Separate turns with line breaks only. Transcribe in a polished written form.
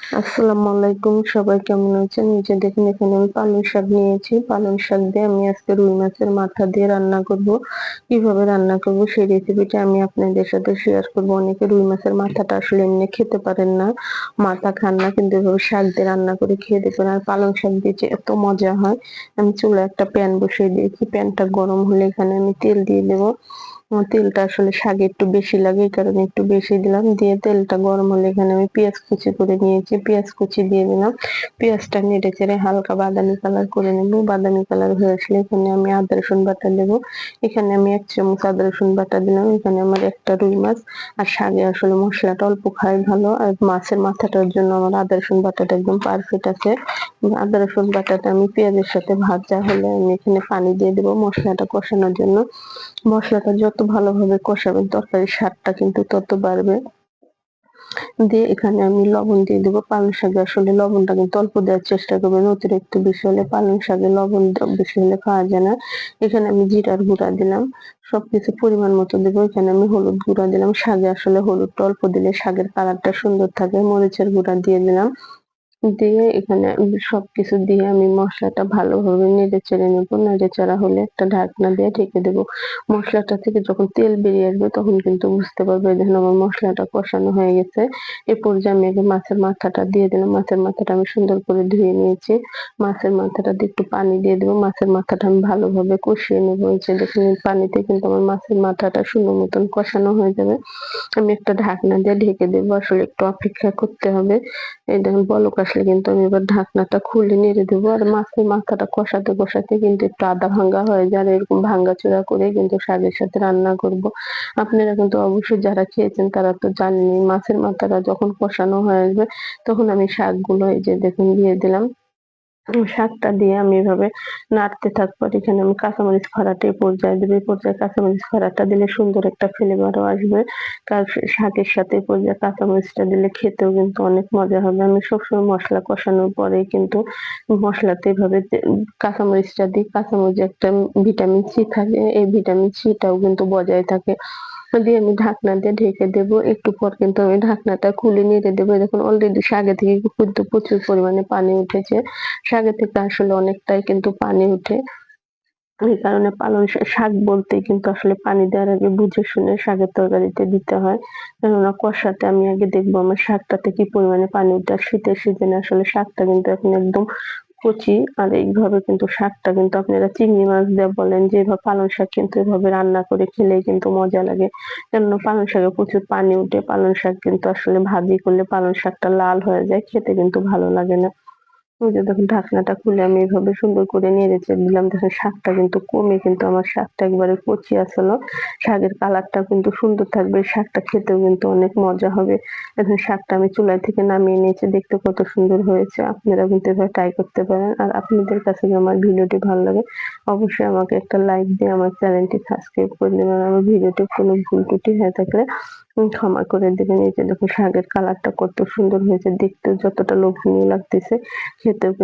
আসসালামু আলাইকুম। সবাই কেমন আছেন? এই যে দেখুন এখানে আমি পালং শাক নিয়েছি। পালং শাক দিয়ে আমি আজকে রুই মাছের মাথা দিয়ে রান্না করব। কিভাবে রান্না করব সেই রেসিপিটা আমি আপনাদের সাথে শেয়ার করব। অনেকে রুই মাছের মাথাটা আসলে এমনি খেতে পারেন না, মাথা খান না, কিন্তু এভাবে শাক দিয়ে রান্না করে খেয়ে দেখবেন। আর পালং শাক দিয়ে যে এত মজা হয়। আমি চুলায় একটা প্যান বসিয়ে দিয়েছি। প্যানটা গরম হলে এখানে আমি তেল দিয়ে দেব। তেলটা আসলে শাকে একটু বেশি লাগে, এই কারণে একটু বেশি দিলাম। দিয়ে তেলটা গরম হলে এখানে আমি পেঁয়াজ কুচি করে নিয়েছি, পেঁয়াজ কুচি দিয়ে দিলাম। পেঁয়াজটা নেড়ে চেড়ে হালকা বাদামি কালার করে নেব। বাদামি কালার হয়ে আসলে এখানে আমি আদা রসুন বাটা দেব। এখানে আমি ১ চামচ আদা রসুন বাটা দিলাম। এখানে আমার একটা রুই মাছ। আর শাকে আসলে মসলাটা অল্প খাই ভালো, আর মাছের মাথাটার জন্য আমার আদা রসুন বাটাটা একদম পারফেক্ট আছে। আদা রসুন বাটাটা আমি পেঁয়াজের সাথে ভাজা হলে আমি এখানে পানি দিয়ে দেব মশলাটা কষানোর জন্য। মসলাটা যত ভালোভাবে কষাবেন তরকারির স্বাদটা কিন্তু তত বাড়বে। দিয়ে এখানে আমি লবণ দিয়ে দেব। পালং শাকে আসলে লবণটা কিন্তু অল্প দেওয়ার চেষ্টা করবেন। অতিরিক্ত বেশি হলে পালং শাকে লবণ বেশি হলে খাওয়া যায় না। এখানে আমি জিরার গুঁড়া দিলাম। সবকিছু পরিমাণ মতো দেব। এখানে আমি হলুদ গুঁড়া দিলাম। শাকে আসলে হলুদটা অল্প দিলে শাকের কালারটা সুন্দর থাকে। মরিচের গুঁড়া দিয়ে দিলাম। দিয়ে এখানে সবকিছু দিয়ে আমি মসলাটা ভালোভাবে নেড়েচেড়ে নেব। নেড়েচাড়া হলে একটা ঢাকনা দিয়ে ঢেকে দেব। মসলাটা থেকে যখন তেল বেরিয়ে আসবে তখন কিন্তু বুঝতে পারবে দেখুন আমার মসলাটা কষানো হয়ে গেছে। এ পর্যায়ে আমি আগে মাছের মাথাটা দিয়ে দিলাম। মাছের মাথাটা আমি সুন্দর করে ধুয়ে নিয়েছি। মাছের মাথাটা দিয়ে একটু পানি দিয়ে দেব। মাছের মাথাটা আমি ভালোভাবে কষিয়ে নেব। এই যে দেখুন এই পানিতে কিন্তু আমার মাছের মাথাটা সুন্দর মতন কষানো হয়ে যাবে। আমি একটা ঢাকনা দিয়ে ঢেকে দেব। আসলে একটু অপেক্ষা করতে হবে। এই দেখুন বলক আসলে কিন্তু আমি এবার ঢাকনাটা খুলে নেড়ে দেবো। আর মাছের মাথাটা কষাতে কষাতে কিন্তু একটু আধা ভাঙ্গা হয়ে যায়। আর এরকম ভাঙ্গাচোরা করে কিন্তু শাকের সাথে রান্না করব। আপনারা কিন্তু অবশ্যই যারা খেয়েছেন তারা তো জানেনই, মাছের মাথাটা যখন কষানো হয়ে আসবে তখন আমি শাকগুলো এই যে দেখুন দিয়ে দিলাম। শাকটা দিয়ে আমি এভাবে নাড়তে থাকবো। আর এখানে আমি কাঁচামরিচ ফাড়াটা এই পর্যায়ে দেব। এই পর্যায়ে কাঁচামরিচ ফাড়াটা দিলে সুন্দর একটা ফ্লেভারও আসবে। শাকের সাথে এই পর্যায়ে কাঁচামরিচটা দিলে খেতেও কিন্তু অনেক মজা হবে। আমি সবসময় মসলা কষানোর পরেই কিন্তু মসলাতে এভাবে কাঁচামরিচটা দিই। কাঁচামরিচে একটা ভিটামিন সি থাকে। এই ভিটামিন সিটাও কিন্তু বজায় থাকে। দিয়ে আমি ঢাকনা দিয়ে ঢেকে দেব। একটু পর কিন্তু আমি ঢাকনাটা খুলে নেড়ে দেব। দেখুন অলরেডি শাকে থেকে কিন্তু প্রচুর পরিমাণে পানি উঠেছে। শাকে থেকে আসলে অনেকটাই কিন্তু পানি উঠে। এই কারণে পালং শাক বলতেই কিন্তু আসলে পানি দেওয়ার আগে বুঝে শুনে শাকের তরকারিতে দিতে হয়। কেননা কষাতে আমি আগে দেখবো আমার শাকটাতে কি পরিমাণে পানি উঠে। আর শীতের সিজনে আসলে শাকটা কিন্তু এখন একদম কচি। আর এইভাবে কিন্তু শাকটা কিন্তু আপনারা চিংড়ি মাছ দিয়ে বলেন যে পালং শাক কিন্তু এভাবে রান্না করে খেলেই কিন্তু মজা লাগে। কেননা পালং শাকে প্রচুর পানি উঠে। পালং শাক কিন্তু আসলে ভাজি করলে পালং শাকটা লাল হয়ে যায়। খেতে কিন্তু ভালো লাগে না। ওই যে দেখুন ঢাকনাটা খুলে আমি এভাবে সুন্দর করে নেড়েচেড়ে দিলাম। দেখুন শাকটা কিন্তু কমে কিন্তু আমার শাকটা একবারে কচি আসলো। শাকের কালারটা কিন্তু সুন্দর থাকবে। শাকটা খেতেও কিন্তু অনেক মজা হবে। দেখুন শাকটা আমি চুলা থেকে নামিয়ে নিয়েছি। দেখতে কত সুন্দর হয়েছে। আপনারাও কিন্তু এভাবে ট্রাই করতে পারেন। আর আপনাদের কাছে যদি আমার ভিডিওটি ভালো লাগে অবশ্যই আমাকে একটা লাইক দিয়ে আমার চ্যানেলটি সাবস্ক্রাইব করে দিবেন। আমার ভিডিওতে কোনো ভুল ত্রুটি হয়ে থাকলে ক্ষমা করে দিবেন। এই যে দেখুন শাকের কালারটা কত সুন্দর হয়েছে। দেখতেও যতটা লোভনীয় লাগতেছে, খেতেও কিন্তু